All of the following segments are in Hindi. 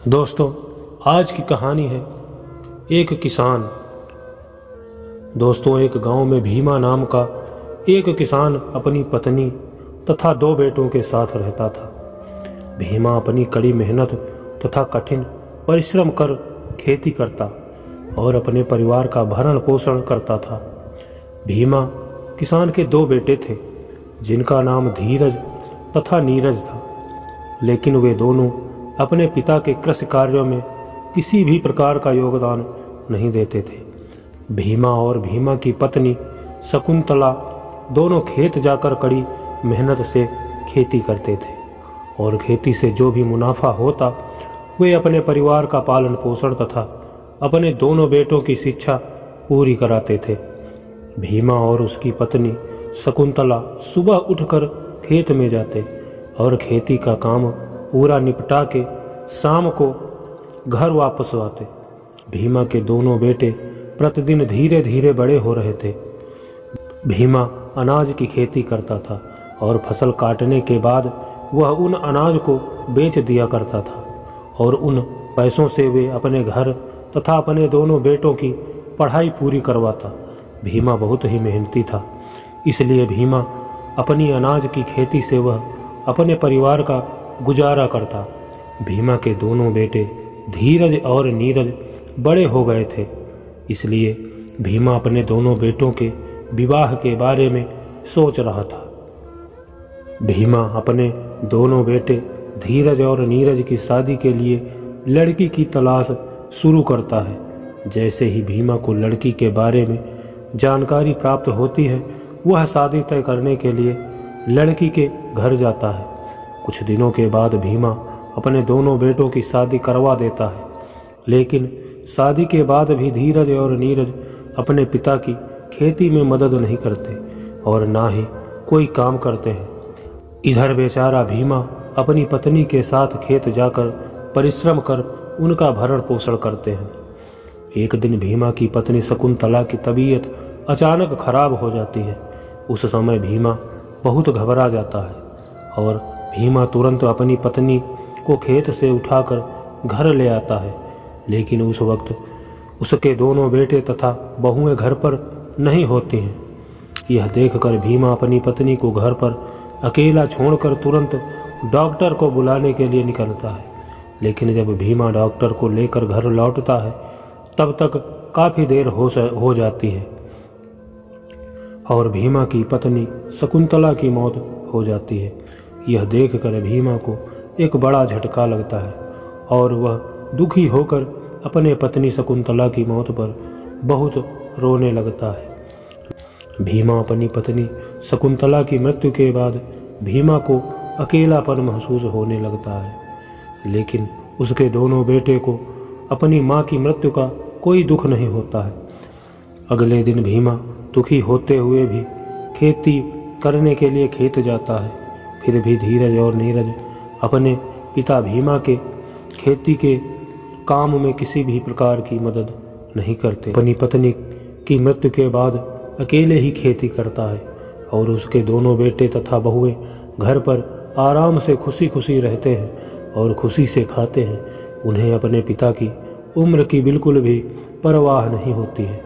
दोस्तों, आज की कहानी है एक किसान। दोस्तों, एक गांव में भीमा नाम का एक किसान अपनी पत्नी तथा 2 बेटों के साथ रहता था। भीमा अपनी कड़ी मेहनत तथा कठिन परिश्रम कर खेती करता और अपने परिवार का भरण पोषण करता था। भीमा किसान के 2 बेटे थे जिनका नाम धीरज तथा नीरज था, लेकिन वे दोनों अपने पिता के कृषि कार्यों में किसी भी प्रकार का योगदान नहीं देते थे। भीमा और भीमा की पत्नी शकुंतला दोनों खेत जाकर कड़ी मेहनत से खेती करते थे और खेती से जो भी मुनाफा होता वे अपने परिवार का पालन पोषण तथा अपने दोनों बेटों की शिक्षा पूरी कराते थे। भीमा और उसकी पत्नी शकुंतला सुबह उठकर खेत में जाते और खेती का काम पूरा निपटा के शाम को घर वापस आते। भीमा के दोनों बेटे प्रतिदिन धीरे धीरे बड़े हो रहे थे। भीमा अनाज की खेती करता था और फसल काटने के बाद वह उन अनाज को बेच दिया करता था और उन पैसों से वे अपने घर तथा अपने दोनों बेटों की पढ़ाई पूरी करवाता। भीमा बहुत ही मेहनती था, इसलिए भीमा अपनी अनाज की खेती से वह अपने परिवार का गुजारा करता। भीमा के दोनों बेटे धीरज और नीरज बड़े हो गए थे, इसलिए भीमा अपने दोनों बेटों के विवाह के बारे में सोच रहा था। भीमा अपने दोनों बेटे धीरज और नीरज की शादी के लिए लड़की की तलाश शुरू करता है। जैसे ही भीमा को लड़की के बारे में जानकारी प्राप्त होती है, वह शादी तय करने के लिए लड़की के घर जाता है। कुछ दिनों के बाद भीमा अपने दोनों बेटों की शादी करवा देता है, लेकिन शादी के बाद भी धीरज और नीरज अपने पिता की खेती में मदद नहीं करते और ना ही कोई काम करते हैं। इधर बेचारा भीमा अपनी पत्नी के साथ खेत जाकर परिश्रम कर उनका भरण पोषण करते हैं। एक दिन भीमा की पत्नी शकुंतला की तबीयत अचानक खराब हो जाती है। उस समय भीमा बहुत घबरा जाता है और भीमा तुरंत अपनी पत्नी को खेत से उठाकर घर ले आता है, लेकिन उस वक्त उसके दोनों बेटे तथा बहुएं घर पर नहीं होती हैं। यह देखकर भीमा अपनी पत्नी को घर पर अकेला छोड़कर तुरंत डॉक्टर को बुलाने के लिए निकलता है, लेकिन जब भीमा डॉक्टर को लेकर घर लौटता है तब तक काफ़ी देर हो जाती है और भीमा की पत्नी शकुंतला की मौत हो जाती है। यह देखकर भीमा को एक बड़ा झटका लगता है और वह दुखी होकर अपने पत्नी शकुंतला की मौत पर बहुत रोने लगता है। भीमा अपनी पत्नी शकुंतला की मृत्यु के बाद भीमा को अकेलापन महसूस होने लगता है, लेकिन उसके दोनों बेटे को अपनी माँ की मृत्यु का कोई दुख नहीं होता है। अगले दिन भीमा दुखी होते हुए भी खेती करने के लिए खेत जाता है। फिर भी धीरज और नीरज अपने पिता भीमा के खेती के काम में किसी भी प्रकार की मदद नहीं करते। अपनी पत्नी की मृत्यु के बाद अकेले ही खेती करता है और उसके दोनों बेटे तथा बहुएं घर पर आराम से खुशी खुशी रहते हैं और खुशी से खाते हैं। उन्हें अपने पिता की उम्र की बिल्कुल भी परवाह नहीं होती है।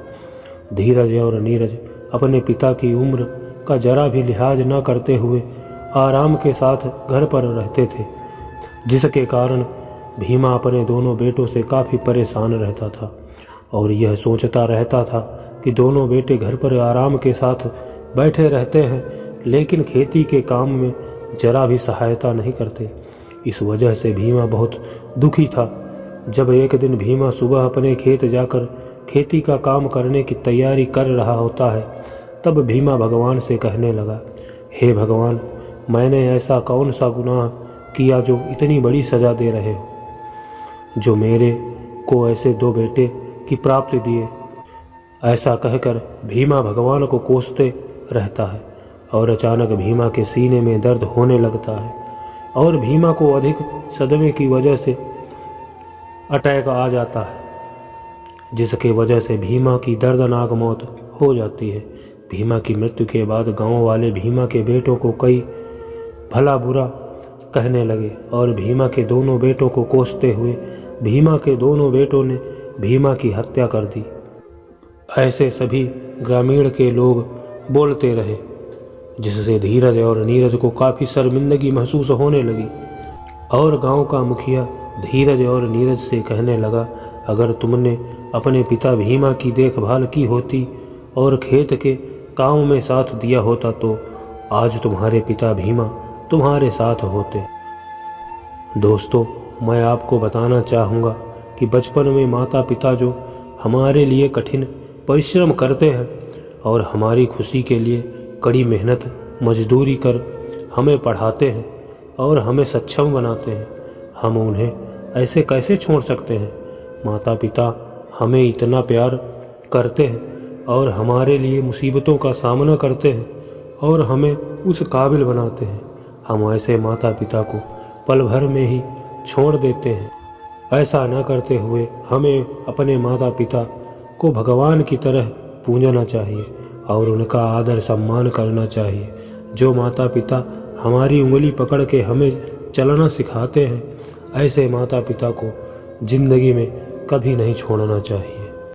धीरज और नीरज अपने पिता की उम्र का जरा भी लिहाज न करते हुए आराम के साथ घर पर रहते थे, जिसके कारण भीमा अपने दोनों बेटों से काफ़ी परेशान रहता था और यह सोचता रहता था कि दोनों बेटे घर पर आराम के साथ बैठे रहते हैं, लेकिन खेती के काम में जरा भी सहायता नहीं करते। इस वजह से भीमा बहुत दुखी था। जब एक दिन भीमा सुबह अपने खेत जाकर खेती का काम करने की तैयारी कर रहा होता है, तब भीमा भगवान से कहने लगा, हे भगवान, मैंने ऐसा कौन सा गुनाह किया जो इतनी बड़ी सज़ा दे रहे हो, जो मेरे को ऐसे 2 बेटे की प्राप्ति दिए। ऐसा कहकर भीमा भगवान को कोसते रहता है और अचानक भीमा के सीने में दर्द होने लगता है और भीमा को अधिक सदमे की वजह से अटैक आ जाता है, जिसके वजह से भीमा की दर्दनाक मौत हो जाती है। भीमा की मृत्यु के बाद गांव वाले भीमा के बेटों को कई भला बुरा कहने लगे और भीमा के दोनों बेटों को कोसते हुए भीमा के दोनों बेटों ने भीमा की हत्या कर दी। ऐसे सभी ग्रामीण के लोग बोलते रहे, जिससे धीरज और नीरज को काफ़ी शर्मिंदगी महसूस होने लगी। और गांव का मुखिया धीरज और नीरज से कहने लगा, अगर तुमने अपने पिता भीमा की देखभाल की होती और खेत के काम में साथ दिया होता तो आज तुम्हारे पिता भीमा तुम्हारे साथ होते। दोस्तों, मैं आपको बताना चाहूँगा कि बचपन में माता पिता जो हमारे लिए कठिन परिश्रम करते हैं और हमारी खुशी के लिए कड़ी मेहनत मजदूरी कर हमें पढ़ाते हैं और हमें सक्षम बनाते हैं, हम उन्हें ऐसे कैसे छोड़ सकते हैं। माता पिता हमें इतना प्यार करते हैं और हमारे लिए मुसीबतों का सामना करते हैं और हमें उस काबिल बनाते हैं। हम ऐसे माता पिता को पल भर में ही छोड़ देते हैं। ऐसा न करते हुए हमें अपने माता पिता को भगवान की तरह पूजना चाहिए और उनका आदर सम्मान करना चाहिए। जो माता पिता हमारी उंगली पकड़ के हमें चलना सिखाते हैं, ऐसे माता पिता को ज़िंदगी में कभी नहीं छोड़ना चाहिए।